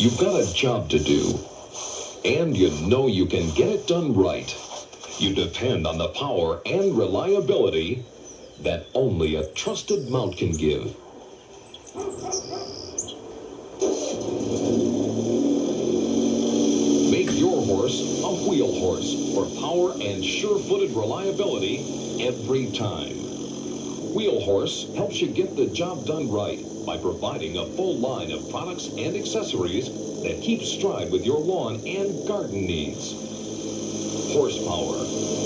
You've got a job to do, and you know you can get it done right. You depend on the power and reliability that only a trusted mount can give. Make your horse a wheel horse for power and sure-footed reliability every time. Wheel Horse helps you get the job done right by providing a full line of products and accessories that keep stride with your lawn and garden needs. Horsepower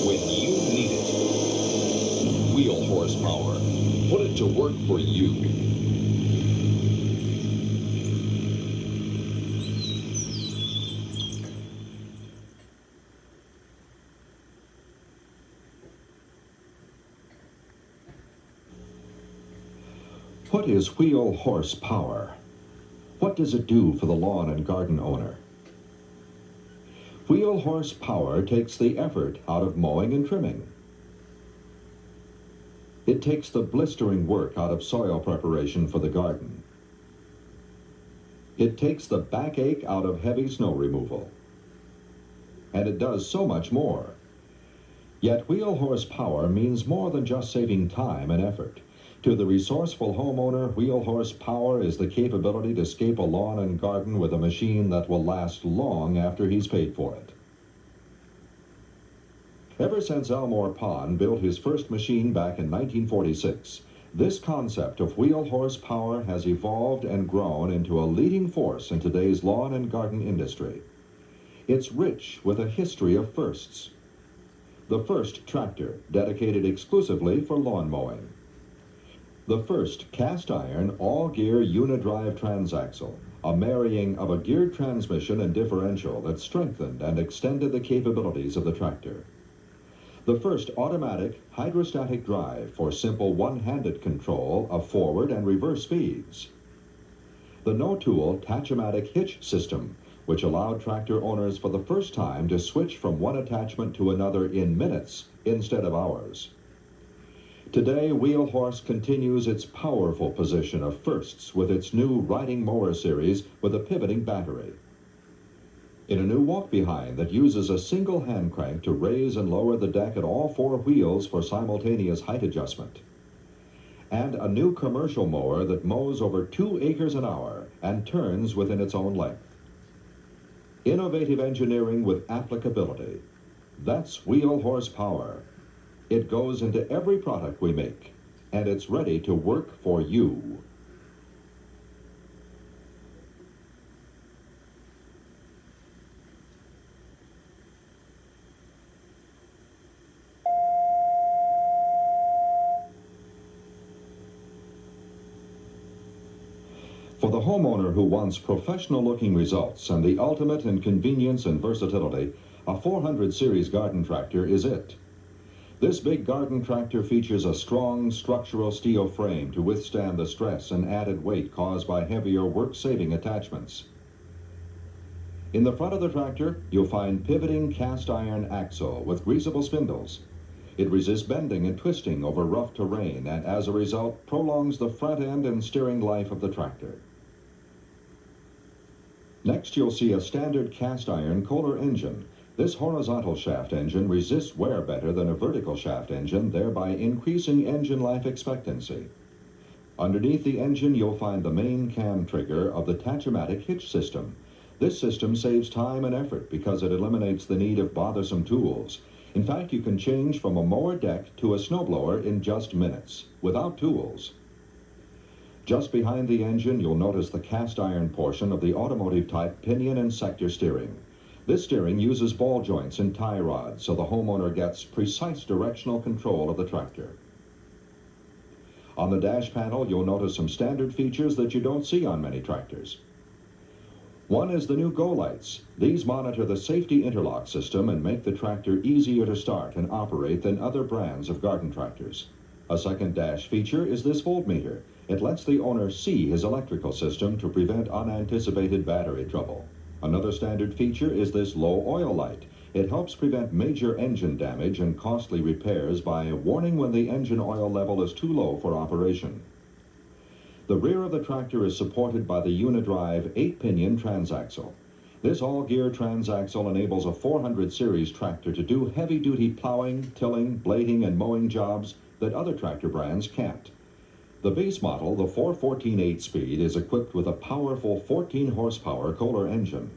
when you need it. Wheel Horsepower. Put it to work for you. What is Wheel Horsepower? What does it do for the lawn and garden owner? Wheel Horsepower takes the effort out of mowing and trimming. It takes the blistering work out of soil preparation for the garden. It takes the backache out of heavy snow removal. And it does so much more. Yet Wheel Horsepower means more than just saving time and effort. To the resourceful homeowner, Wheel Horsepower is the capability to scape a lawn and garden with a machine that will last long after he's paid for it. Ever since Elmore Pond built his first machine back in 1946, this concept of Wheel Horsepower has evolved and grown into a leading force in today's lawn and garden industry. It's rich with a history of firsts. The first tractor dedicated exclusively for lawn mowing. The first cast-iron, all-gear unidrive transaxle, a marrying of a geared transmission and differential that strengthened and extended the capabilities of the tractor. The first automatic hydrostatic drive for simple one-handed control of forward and reverse speeds. The no-tool Tach-O-Matic hitch system, which allowed tractor owners for the first time to switch from one attachment to another in minutes instead of hours. Today, Wheel Horse continues its powerful position of firsts with its new riding mower series with a pivoting battery. In a new walk-behind that uses a single hand crank to raise and lower the deck at all four wheels for simultaneous height adjustment. And a new commercial mower that mows over 2 acres an hour and turns within its own length. Innovative engineering with applicability. That's Wheel Horsepower. It goes into every product we make, and it's ready to work for you. For the homeowner who wants professional-looking results and the ultimate in convenience and versatility, a 400 series garden tractor is it. This big garden tractor features a strong structural steel frame to withstand the stress and added weight caused by heavier work-saving attachments. In the front of the tractor, you'll find pivoting cast-iron axle with greasable spindles. It resists bending and twisting over rough terrain and, as a result, prolongs the front end and steering life of the tractor. Next, you'll see a standard cast-iron Kohler engine. This horizontal shaft engine resists wear better than a vertical shaft engine, thereby increasing engine life expectancy. Underneath the engine, you'll find the main cam trigger of the Tach-O-Matic hitch system. This system saves time and effort because it eliminates the need of bothersome tools. In fact, you can change from a mower deck to a snowblower in just minutes, without tools. Just behind the engine, you'll notice the cast-iron portion of the automotive-type pinion and sector steering. This steering uses ball joints and tie rods, so the homeowner gets precise directional control of the tractor. On the dash panel, you'll notice some standard features that you don't see on many tractors. One is the new Go lights. These monitor the safety interlock system and make the tractor easier to start and operate than other brands of garden tractors. A second dash feature is this voltmeter. It lets the owner see his electrical system to prevent unanticipated battery trouble. Another standard feature is this low oil light. It helps prevent major engine damage and costly repairs by warning when the engine oil level is too low for operation. The rear of the tractor is supported by the Unidrive 8-pinion transaxle. This all-gear transaxle enables a 400 series tractor to do heavy-duty plowing, tilling, blading, and mowing jobs that other tractor brands can't. The base model, the 414 8-speed, is equipped with a powerful 14-horsepower Kohler engine.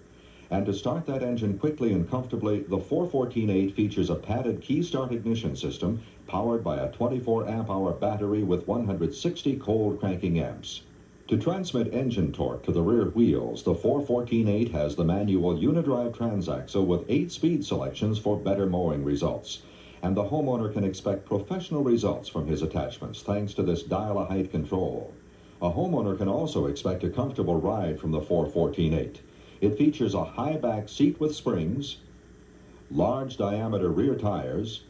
And to start that engine quickly and comfortably, the 414 8 features a padded key-start ignition system powered by a 24-amp-hour battery with 160 cold cranking amps. To transmit engine torque to the rear wheels, the 414 8 has the manual Unidrive transaxle with 8 speed selections for better mowing results. And the homeowner can expect professional results from his attachments thanks to this dial-a-height control. A homeowner can also expect a comfortable ride from the 414 8. It features a high-back seat with springs, large diameter rear tires,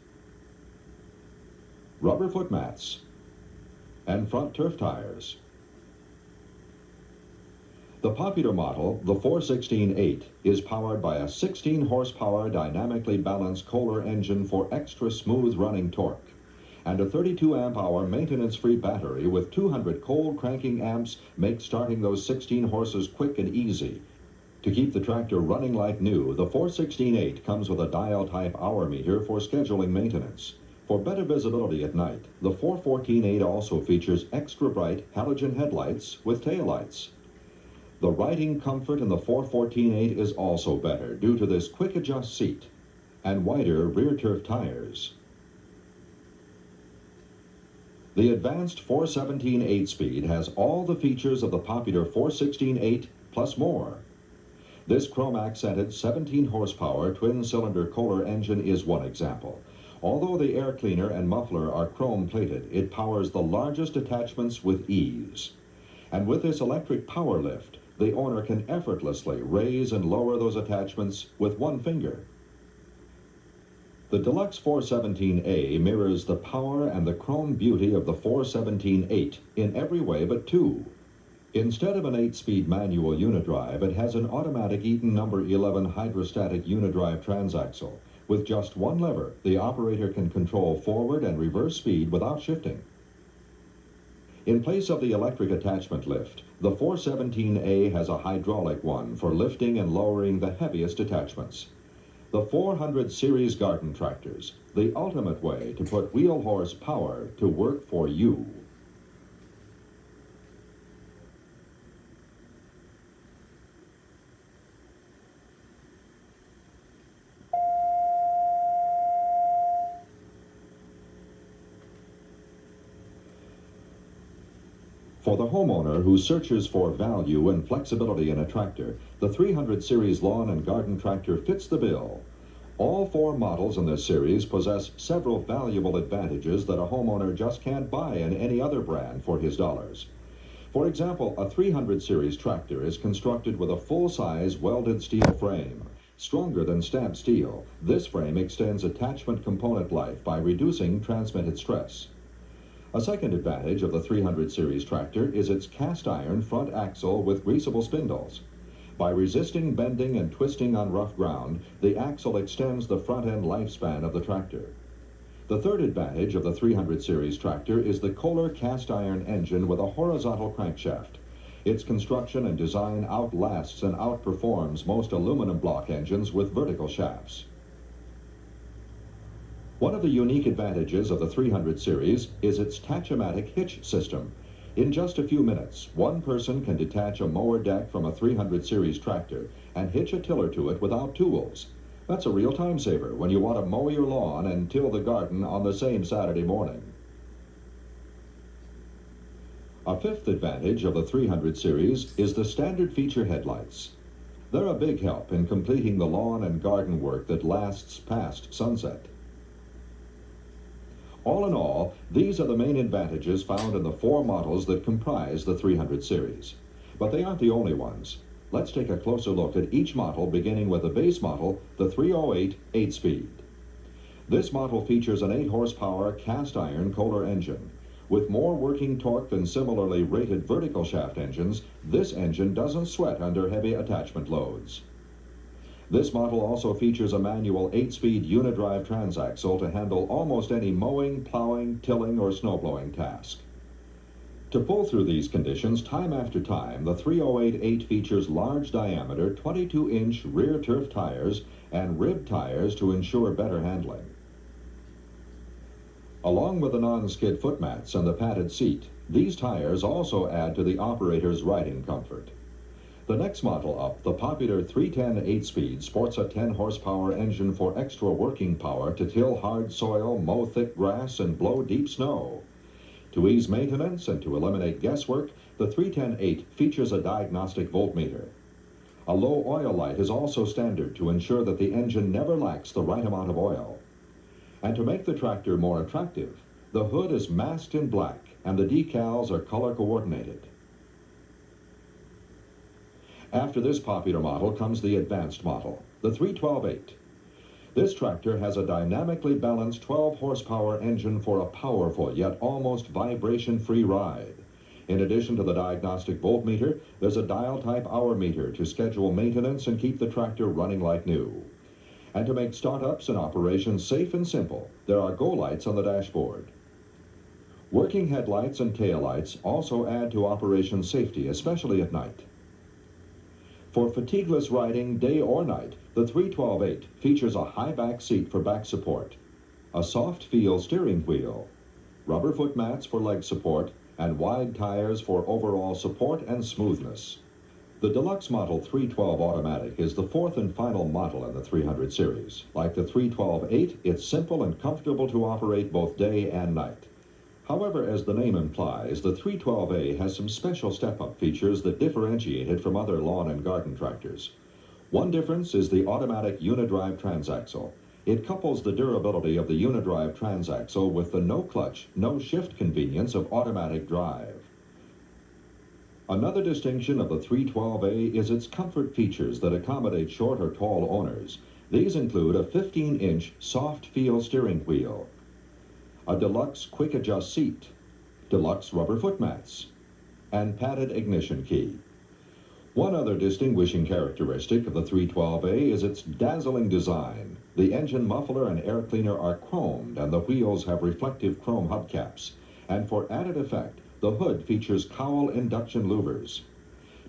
rubber foot mats, and front turf tires. The popular model, the 416 8, is powered by a 16-horsepower dynamically balanced Kohler engine for extra smooth running torque, and a 32-amp-hour maintenance-free battery with 200 cold cranking amps makes starting those 16 horses quick and easy. To keep the tractor running like new, the 416 8 comes with a dial-type hour meter for scheduling maintenance. For better visibility at night, the 414 8 also features extra bright halogen headlights with taillights. The riding comfort in the 414 8 is also better due to this quick-adjust seat and wider rear turf tires. The advanced 417 8-speed has all the features of the popular 416 8 plus more. This chrome-accented 17-horsepower twin-cylinder Kohler engine is one example. Although the air cleaner and muffler are chrome-plated, it powers the largest attachments with ease. And with this electric power lift, the owner can effortlessly raise and lower those attachments with one finger. The Deluxe 417A mirrors the power and the chrome beauty of the 417 8 in every way but two. Instead of an 8-speed manual Unidrive, it has an automatic Eaton No. 11 hydrostatic Unidrive transaxle. With just one lever, the operator can control forward and reverse speed without shifting. In place of the electric attachment lift, the 417A has a hydraulic one for lifting and lowering the heaviest attachments. The 400 series garden tractors, the ultimate way to put wheel horse power to work for you. For the homeowner who searches for value and flexibility in a tractor, the 300 series lawn and garden tractor fits the bill. All 4 models in this series possess several valuable advantages that a homeowner just can't buy in any other brand for his dollars. For example, a 300 series tractor is constructed with a full-size welded steel frame. Stronger than stamped steel, this frame extends attachment component life by reducing transmitted stress. A second advantage of the 300 series tractor is its cast iron front axle with greasable spindles. By resisting bending and twisting on rough ground, the axle extends the front end lifespan of the tractor. The third advantage of the 300 series tractor is the Kohler cast iron engine with a horizontal crankshaft. Its construction and design outlasts and outperforms most aluminum block engines with vertical shafts. One of the unique advantages of the 300 series is its Tatch-O-Matic hitch system. In just a few minutes, one person can detach a mower deck from a 300 series tractor and hitch a tiller to it without tools. That's a real time saver when you want to mow your lawn and till the garden on the same Saturday morning. A fifth advantage of the 300 series is the standard feature headlights. They're a big help in completing the lawn and garden work that lasts past sunset. All in all, these are the main advantages found in the 4 models that comprise the 300 series. But they aren't the only ones. Let's take a closer look at each model, beginning with the base model, the 308 8-speed. This model features an 8-horsepower cast iron Kohler engine. With more working torque than similarly rated vertical shaft engines, this engine doesn't sweat under heavy attachment loads. This model also features a manual 8-speed Unidrive transaxle to handle almost any mowing, plowing, tilling, or snowblowing task. To To pull through these conditions time after time, the 3088 features large diameter 22-inch rear turf tires and rib tires to ensure better handling. Along with the non-skid footmats and the padded seat, these tires also add to the operator's riding comfort. The next model up, the popular 310 8-speed, sports a 10-horsepower engine for extra working power to till hard soil, mow thick grass, and blow deep snow. To ease maintenance and to eliminate guesswork, the 310-8 features a diagnostic voltmeter. A low oil light is also standard to ensure that the engine never lacks the right amount of oil. And to make the tractor more attractive, the hood is masked in black and the decals are color coordinated. After this popular model comes the advanced model, the 312-8. This tractor has a dynamically balanced 12-horsepower engine for a powerful yet almost vibration-free ride. In addition to the diagnostic voltmeter, there's a dial-type hour meter to schedule maintenance and keep the tractor running like new. And to make startups and operations safe and simple, there are go lights on the dashboard. Working headlights and taillights also add to operation safety, especially at night. For fatigueless riding day or night, the 312-8 features a high back seat for back support, a soft feel steering wheel, rubber foot mats for leg support, and wide tires for overall support and smoothness. The Deluxe Model 312 Automatic is the fourth and final model in the 300 series. Like the 312-8, it's simple and comfortable to operate both day and night. However, as the name implies, the 312A has some special step-up features that differentiate it from other lawn and garden tractors. One difference is the automatic unidrive transaxle. It couples the durability of the unidrive transaxle with the no-clutch, no-shift convenience of automatic drive. Another distinction of the 312A is its comfort features that accommodate short or tall owners. These include a 15-inch soft-feel steering wheel, a deluxe quick-adjust seat, deluxe rubber foot mats, and padded ignition key. One other distinguishing characteristic of the 312A is its dazzling design. The engine muffler and air cleaner are chromed and the wheels have reflective chrome hubcaps. And for added effect, the hood features cowl induction louvers.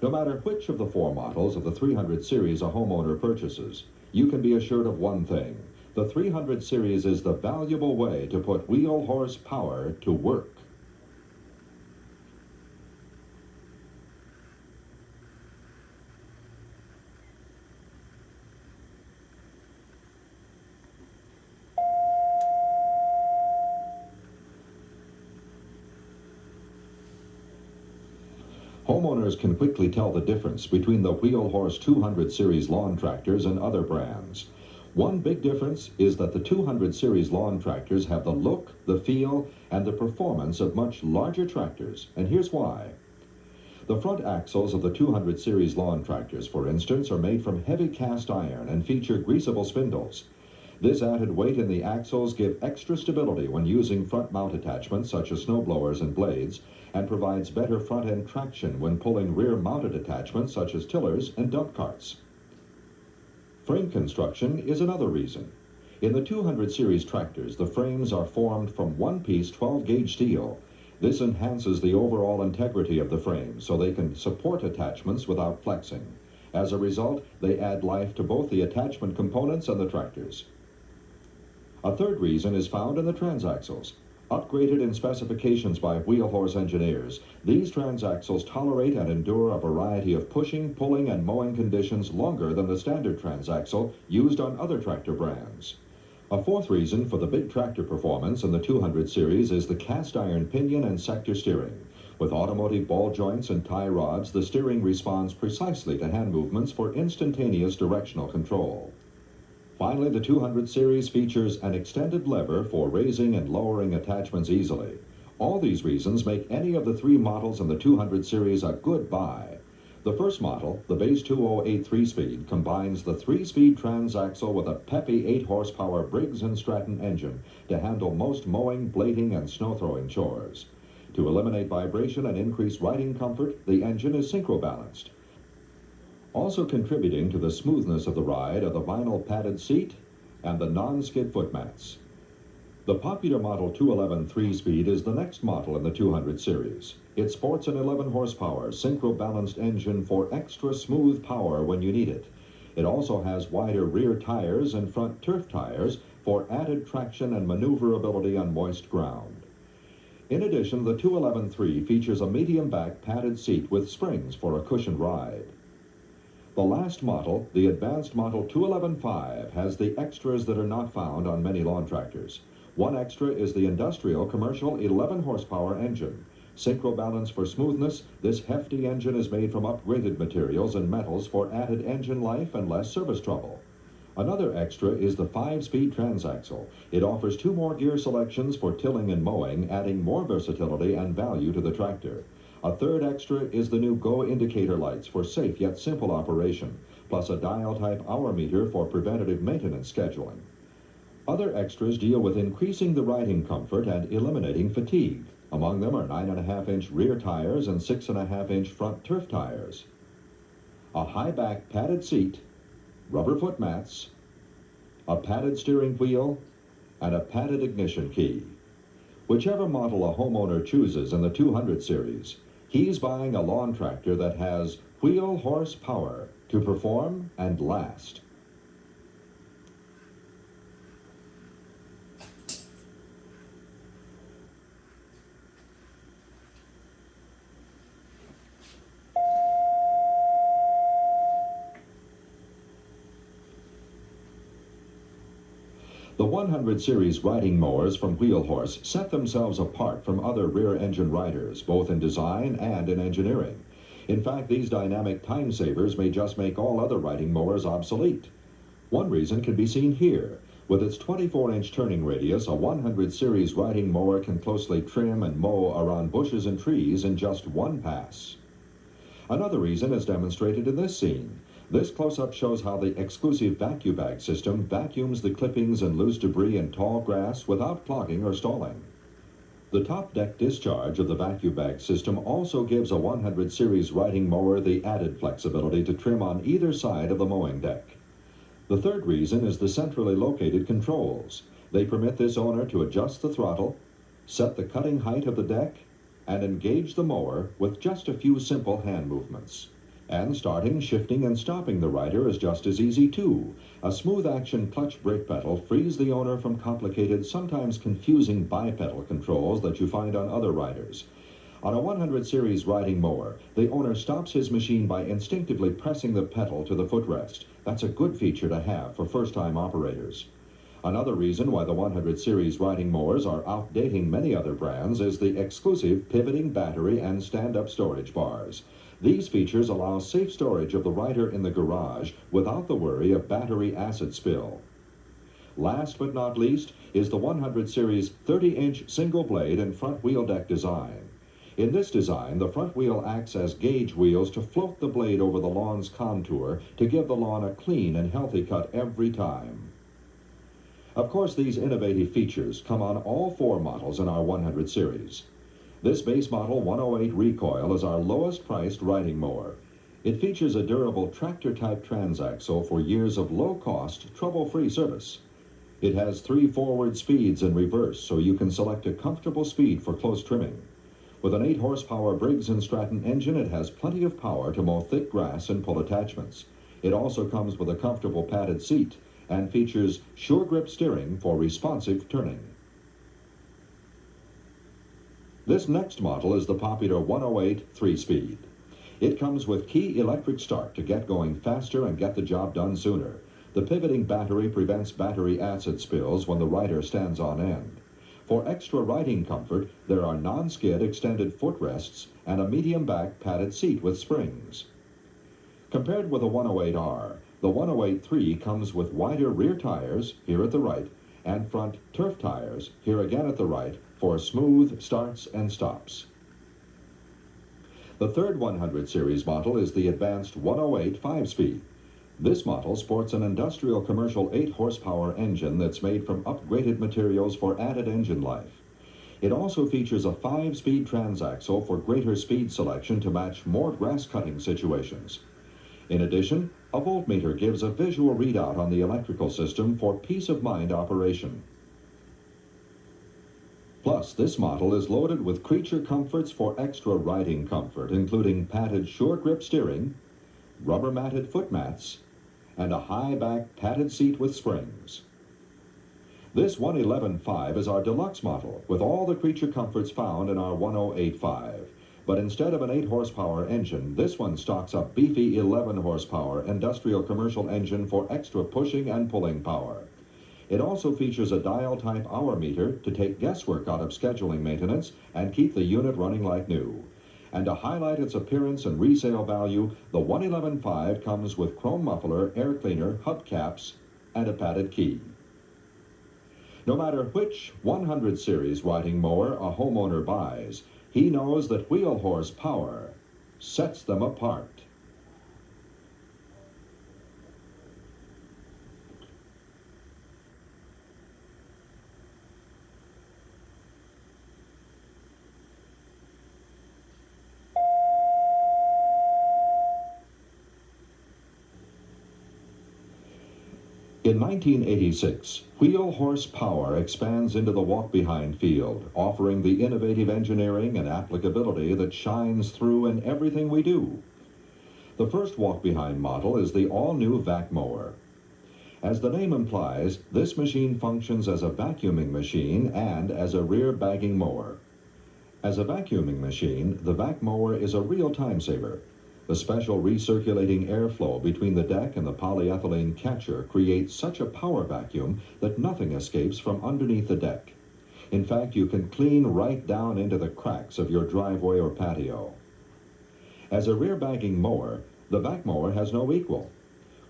No matter which of the four models of the 300 series a homeowner purchases, you can be assured of one thing. The 300 series is the valuable way to put wheel horse power to work. Homeowners can quickly tell the difference between the Wheel Horse 200 series lawn tractors and other brands. One big difference is that the 200 series lawn tractors have the look, the feel, and the performance of much larger tractors, and here's why. The front axles of the 200 series lawn tractors, for instance, are made from heavy cast iron and feature greasable spindles. This added weight in the axles give extra stability when using front mount attachments such as snowblowers and blades, and provides better front-end traction when pulling rear-mounted attachments such as tillers and dump carts. Frame construction is another reason. In the 200 series tractors, the frames are formed from one-piece 12-gauge steel. This enhances the overall integrity of the frame so they can support attachments without flexing. As a result, they add life to both the attachment components and the tractors. A third reason is found in the transaxles. Upgraded in specifications by Wheel Horse engineers, these transaxles tolerate and endure a variety of pushing, pulling, and mowing conditions longer than the standard transaxle used on other tractor brands. A fourth reason for the big tractor performance in the 200 series is the cast iron pinion and sector steering. With automotive ball joints and tie rods, the steering responds precisely to hand movements for instantaneous directional control. Finally, the 200 series features an extended lever for raising and lowering attachments easily. All these reasons make any of the three models in the 200 series a good buy. The first model, the base 208 3-speed, combines the 3-speed transaxle with a peppy 8-horsepower Briggs & Stratton engine to handle most mowing, blading, and snow-throwing chores. To eliminate vibration and increase riding comfort, the engine is synchro-balanced. Also contributing to the smoothness of the ride are the vinyl padded seat and the non-skid foot mats. The popular Model 211 3-speed is the next model in the 200 series. It sports an 11 horsepower synchro-balanced engine for extra smooth power when you need it. It also has wider rear tires and front turf tires for added traction and maneuverability on moist ground. In addition, the 211 3 features a medium back padded seat with springs for a cushioned ride. The last model, the advanced Model 211 5, has the extras that are not found on many lawn tractors. One extra is the industrial commercial 11 horsepower engine. Synchro balance for smoothness, this hefty engine is made from upgraded materials and metals for added engine life and less service trouble. Another extra is the 5-speed transaxle. It offers 2 more gear selections for tilling and mowing, adding more versatility and value to the tractor. A third extra is the new Go indicator lights for safe yet simple operation, plus a dial-type hour meter for preventative maintenance scheduling. Other extras deal with increasing the riding comfort and eliminating fatigue. Among them are 9.5-inch rear tires and 6.5-inch front turf tires, a high-back padded seat, rubber foot mats, a padded steering wheel, and a padded ignition key. Whichever model a homeowner chooses in the 200 series, he's buying a lawn tractor that has wheel horsepower to perform and last. The 100 series riding mowers from Wheel Horse set themselves apart from other rear-engine riders, both in design and in engineering. In fact, these dynamic time savers may just make all other riding mowers obsolete. One reason can be seen here. With its 24-inch turning radius, a 100 series riding mower can closely trim and mow around bushes and trees in just one pass. Another reason is demonstrated in this scene. This close-up shows how the exclusive vacuum bag system vacuums the clippings and loose debris in tall grass without clogging or stalling. The top deck discharge of the vacuum bag system also gives a 100 series riding mower the added flexibility to trim on either side of the mowing deck. The third reason is the centrally located controls. They permit this owner to adjust the throttle, set the cutting height of the deck, and engage the mower with just a few simple hand movements. And starting, shifting, and stopping the rider is just as easy too. A smooth-action clutch brake pedal frees the owner from complicated, sometimes confusing bipedal controls that you find on other riders. On a 100 series riding mower, the owner stops his machine by instinctively pressing the pedal to the footrest. That's a good feature to have for first-time operators. Another reason why the 100 series riding mowers are outdating many other brands is the exclusive pivoting battery and stand-up storage bars. These features allow safe storage of the rider in the garage without the worry of battery acid spill. Last but not least is the 100 series 30-inch single blade and front wheel deck design. In this design, the front wheel acts as gauge wheels to float the blade over the lawn's contour to give the lawn a clean and healthy cut every time. Of course, these innovative features come on all 4 models in our 100 series. This base model 108 Recoil is our lowest priced riding mower. It features a durable tractor-type transaxle for years of low-cost, trouble-free service. It has 3 forward speeds in reverse, so you can select a comfortable speed for close trimming. With an 8 horsepower Briggs & Stratton engine, it has plenty of power to mow thick grass and pull attachments. It also comes with a comfortable padded seat and features sure grip steering for responsive turning. This next model is the popular 108 3-speed. It comes with key electric start to get going faster and get the job done sooner. The pivoting battery prevents battery acid spills when the rider stands on end. For extra riding comfort, there are non-skid extended footrests and a medium back padded seat with springs. Compared with a 108R, the 108-3 comes with wider rear tires, here at the right, and front turf tires, here again at the right, for smooth starts and stops. The third 100 series model is the advanced 108 5-speed. This model sports an industrial commercial 8 horsepower engine that's made from upgraded materials for added engine life. It also features a 5-speed transaxle for greater speed selection to match more grass cutting situations. In addition, a voltmeter gives a visual readout on the electrical system for peace of mind operation. Plus, this model is loaded with creature comforts for extra riding comfort, including padded short grip steering, rubber matted foot mats, and a high back padded seat with springs. This 111.5 is our deluxe model with all the creature comforts found in our 108.5. But instead of an 8 horsepower engine, this one stocks a beefy 11 horsepower industrial commercial engine for extra pushing and pulling power. It also features a dial-type hour meter to take guesswork out of scheduling maintenance and keep the unit running like new. And to highlight its appearance and resale value, the 111.5 comes with chrome muffler, air cleaner, hubcaps, and a padded key. No matter which 100 series riding mower a homeowner buys, he knows that wheel horsepower sets them apart. In 1986, wheel horsepower expands into the walk-behind field, offering the innovative engineering and applicability that shines through in everything we do. The first walk-behind model is the all-new vac mower. As the name implies, this machine functions as a vacuuming machine and as a rear bagging mower. As a vacuuming machine, the vac mower is a real time saver. The special recirculating airflow between the deck and the polyethylene catcher creates such a power vacuum that nothing escapes from underneath the deck. In fact, you can clean right down into the cracks of your driveway or patio. As a rear bagging mower, the vac mower has no equal.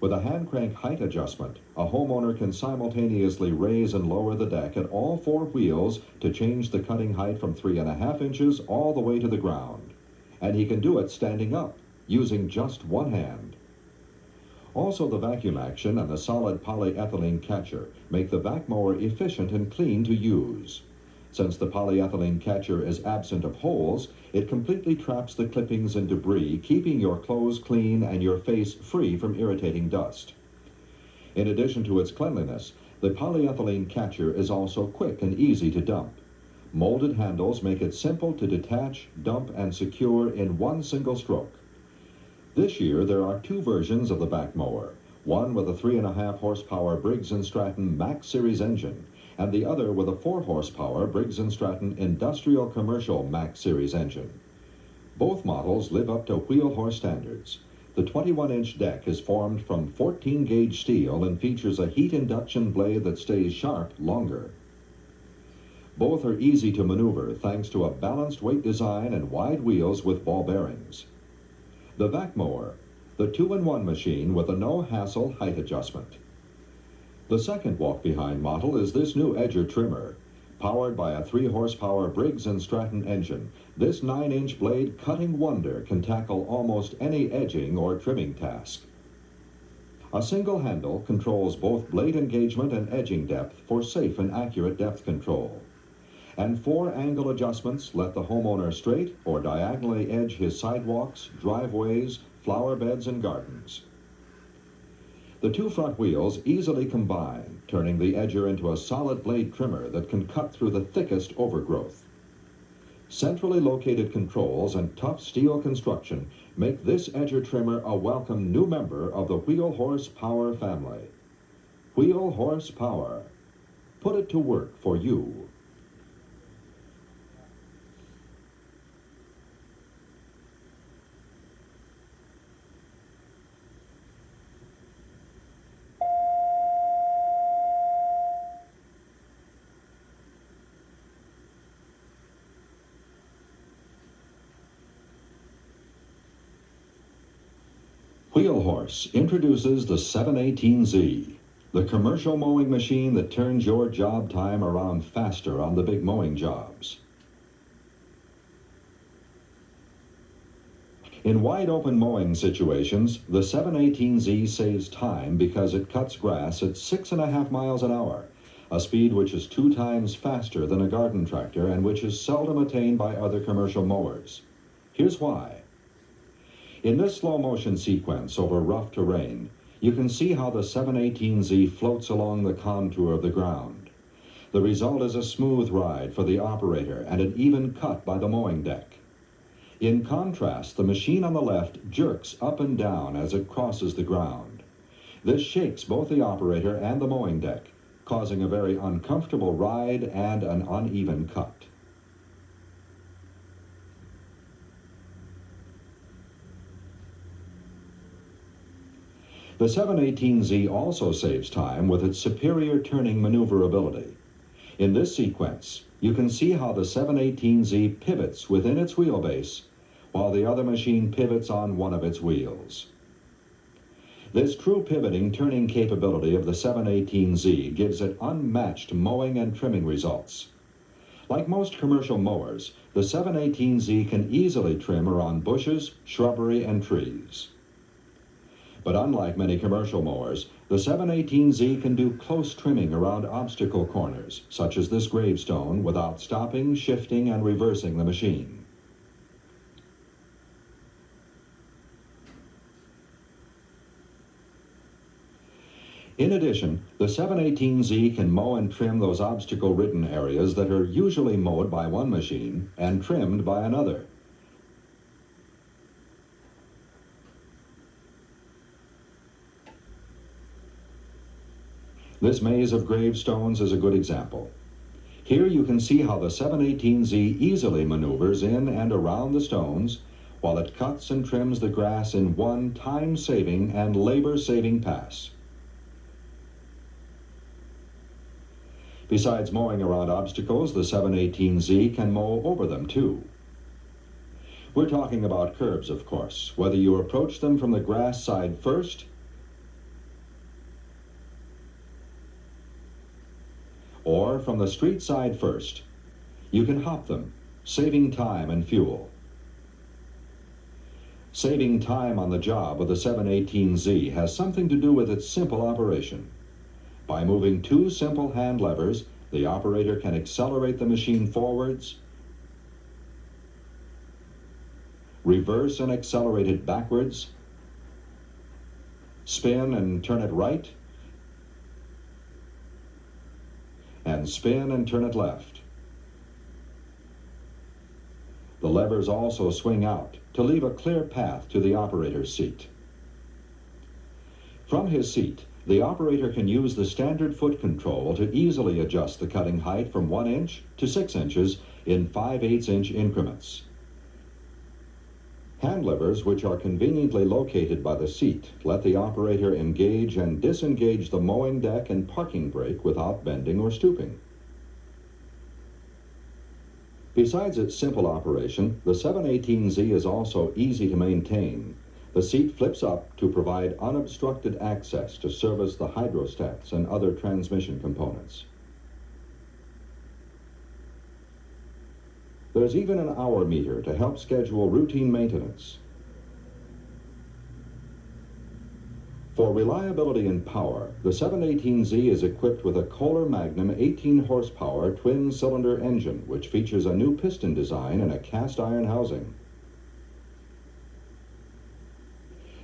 With a hand crank height adjustment, a homeowner can simultaneously raise and lower the deck at all 4 wheels to change the cutting height from 3.5 inches all the way to the ground. And he can do it standing up, using just one hand. Also, the vacuum action and the solid polyethylene catcher make the vac mower efficient and clean to use. Since the polyethylene catcher is absent of holes, it completely traps the clippings and debris, keeping your clothes clean and your face free from irritating dust. In addition to its cleanliness, the polyethylene catcher is also quick and easy to dump. Molded handles make it simple to detach, dump, and secure in one single stroke. This year, there are 2 versions of the vac mower, one with a 3.5 horsepower Briggs & Stratton Max Series engine, and the other with a 4 horsepower Briggs & Stratton Industrial Commercial Max Series engine. Both models live up to wheel horse standards. The 21-inch deck is formed from 14-gauge steel and features a heat induction blade that stays sharp longer. Both are easy to maneuver thanks to a balanced weight design and wide wheels with ball bearings. The vac mower, the 2-in-1 machine with a no-hassle height adjustment. The second walk-behind model is this new edger trimmer. Powered by a 3 horsepower Briggs & Stratton engine, this 9-inch blade cutting wonder can tackle almost any edging or trimming task. A single handle controls both blade engagement and edging depth for safe and accurate depth control. And 4 angle adjustments let the homeowner straight or diagonally edge his sidewalks, driveways, flower beds, and gardens. The 2 front wheels easily combine, turning the edger into a solid blade trimmer that can cut through the thickest overgrowth. Centrally located controls and tough steel construction make this edger trimmer a welcome new member of the Wheel Horse Power family. Wheel Horse Power. Put it to work for you. Wheel Horse introduces the 718Z, the commercial mowing machine that turns your job time around faster on the big mowing jobs. In wide open mowing situations, the 718Z saves time because it cuts grass at 6.5 miles an hour, a speed which is 2 times faster than a garden tractor and which is seldom attained by other commercial mowers. Here's why. In this slow motion sequence over rough terrain, you can see how the 718Z floats along the contour of the ground. The result is a smooth ride for the operator and an even cut by the mowing deck. In contrast, the machine on the left jerks up and down as it crosses the ground. This shakes both the operator and the mowing deck, causing a very uncomfortable ride and an uneven cut. The 718Z also saves time with its superior turning maneuverability. In this sequence, you can see how the 718Z pivots within its wheelbase while the other machine pivots on one of its wheels. This true pivoting turning capability of the 718Z gives it unmatched mowing and trimming results. Like most commercial mowers, the 718Z can easily trim around bushes, shrubbery, and trees. But unlike many commercial mowers, the 718Z can do close trimming around obstacle corners, such as this gravestone, without stopping, shifting, and reversing the machine. In addition, the 718Z can mow and trim those obstacle-ridden areas that are usually mowed by one machine and trimmed by another. This maze of gravestones is a good example. Here you can see how the 718Z easily maneuvers in and around the stones while it cuts and trims the grass in one time-saving and labor-saving pass. Besides mowing around obstacles, the 718Z can mow over them too. We're talking about curbs, of course, whether you approach them from the grass side first or from the street side first. You can hop them, saving time and fuel. Saving time on the job with the 718Z has something to do with its simple operation. By moving two simple hand levers, the operator can accelerate the machine forwards, reverse and accelerate it backwards, spin and turn it right, and spin and turn it left. The levers also swing out to leave a clear path to the operator's seat. From his seat, the operator can use the standard foot control to easily adjust the cutting height from 1 inch to 6 inches in 5/8 inch increments. Hand levers, which are conveniently located by the seat, let the operator engage and disengage the mowing deck and parking brake without bending or stooping. Besides its simple operation, the 718Z is also easy to maintain. The seat flips up to provide unobstructed access to service the hydrostats and other transmission components. There's even an hour meter to help schedule routine maintenance. For reliability and power, the 718Z is equipped with a Kohler Magnum 18 horsepower twin-cylinder engine, which features a new piston design and a cast iron housing.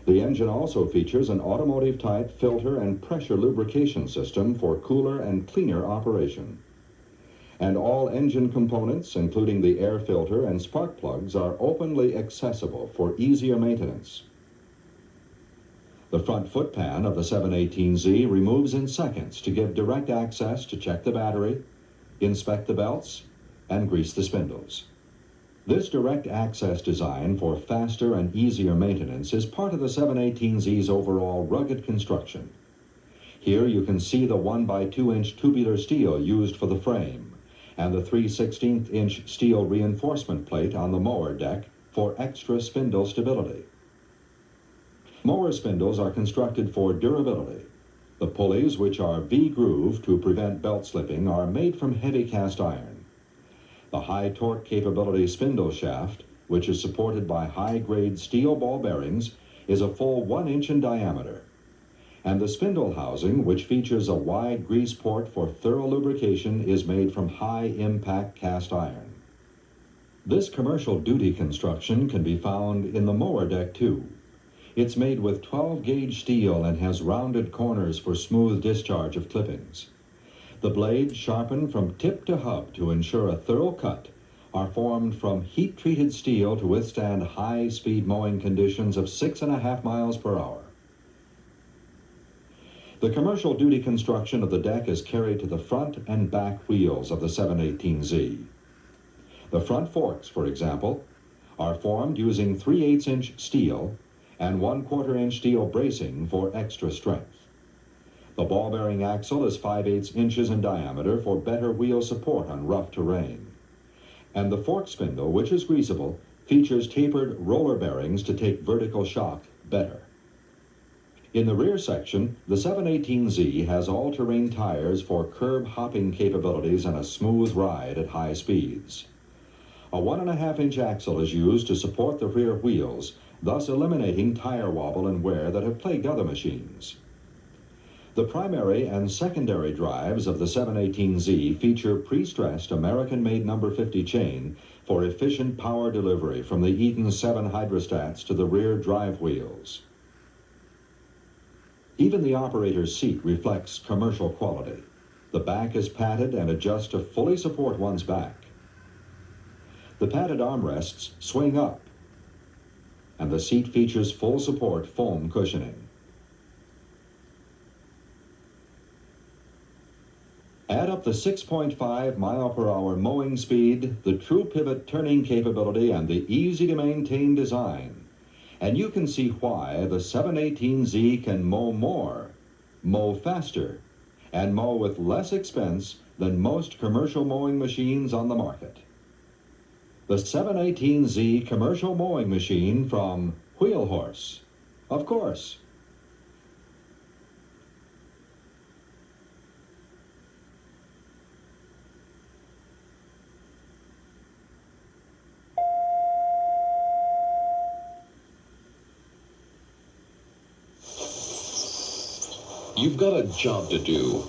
The engine also features an automotive-type filter and pressure lubrication system for cooler and cleaner operation. And all engine components, including the air filter and spark plugs, are openly accessible for easier maintenance. The front foot pan of the 718Z removes in seconds to give direct access to check the battery, inspect the belts, and grease the spindles. This direct access design for faster and easier maintenance is part of the 718Z's overall rugged construction. Here you can see the 1x2 inch tubular steel used for the frame and the 3/16 inch steel reinforcement plate on the mower deck for extra spindle stability. Mower spindles are constructed for durability. The pulleys, which are V-grooved to prevent belt slipping, are made from heavy cast iron. The high torque capability spindle shaft, which is supported by high-grade steel ball bearings, is a full 1 inch in diameter. And the spindle housing, which features a wide grease port for thorough lubrication, is made from high-impact cast iron. This commercial duty construction can be found in the mower deck too. It's made with 12-gauge steel and has rounded corners for smooth discharge of clippings. The blades, sharpened from tip to hub to ensure a thorough cut, are formed from heat-treated steel to withstand high-speed mowing conditions of 6.5 miles per hour. The commercial duty construction of the deck is carried to the front and back wheels of the 718Z. The front forks, for example, are formed using 3/8-inch steel and 1/4-inch steel bracing for extra strength. The ball bearing axle is 5/8 inches in diameter for better wheel support on rough terrain. And the fork spindle, which is greasable, features tapered roller bearings to take vertical shock better. In the rear section, the 718Z has all-terrain tires for curb hopping capabilities and a smooth ride at high speeds. A 1.5-inch axle is used to support the rear wheels, thus eliminating tire wobble and wear that have plagued other machines. The primary and secondary drives of the 718Z feature pre-stressed American-made number 50 chain for efficient power delivery from the Eaton 7 hydrostats to the rear drive wheels. Even the operator's seat reflects commercial quality. The back is padded and adjusts to fully support one's back. The padded armrests swing up, and the seat features full support foam cushioning. Add up the 6.5 mile per hour mowing speed, the true pivot turning capability, and the easy to maintain design, and you can see why the 718Z can mow more, mow faster, and mow with less expense than most commercial mowing machines on the market. The 718Z commercial mowing machine from Wheel Horse, of course. You've got a job to do,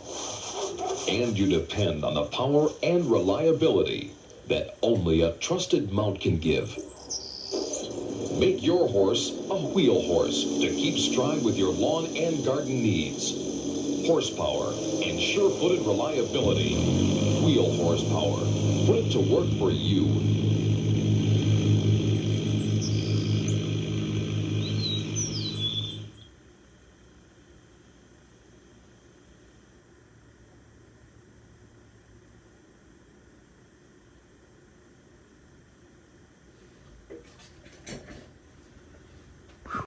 and you depend on the power and reliability that only a trusted mount can give. Make your horse a wheel horse to keep stride with your lawn and garden needs. Horsepower and sure-footed reliability. Wheel horsepower. Put it to work for you.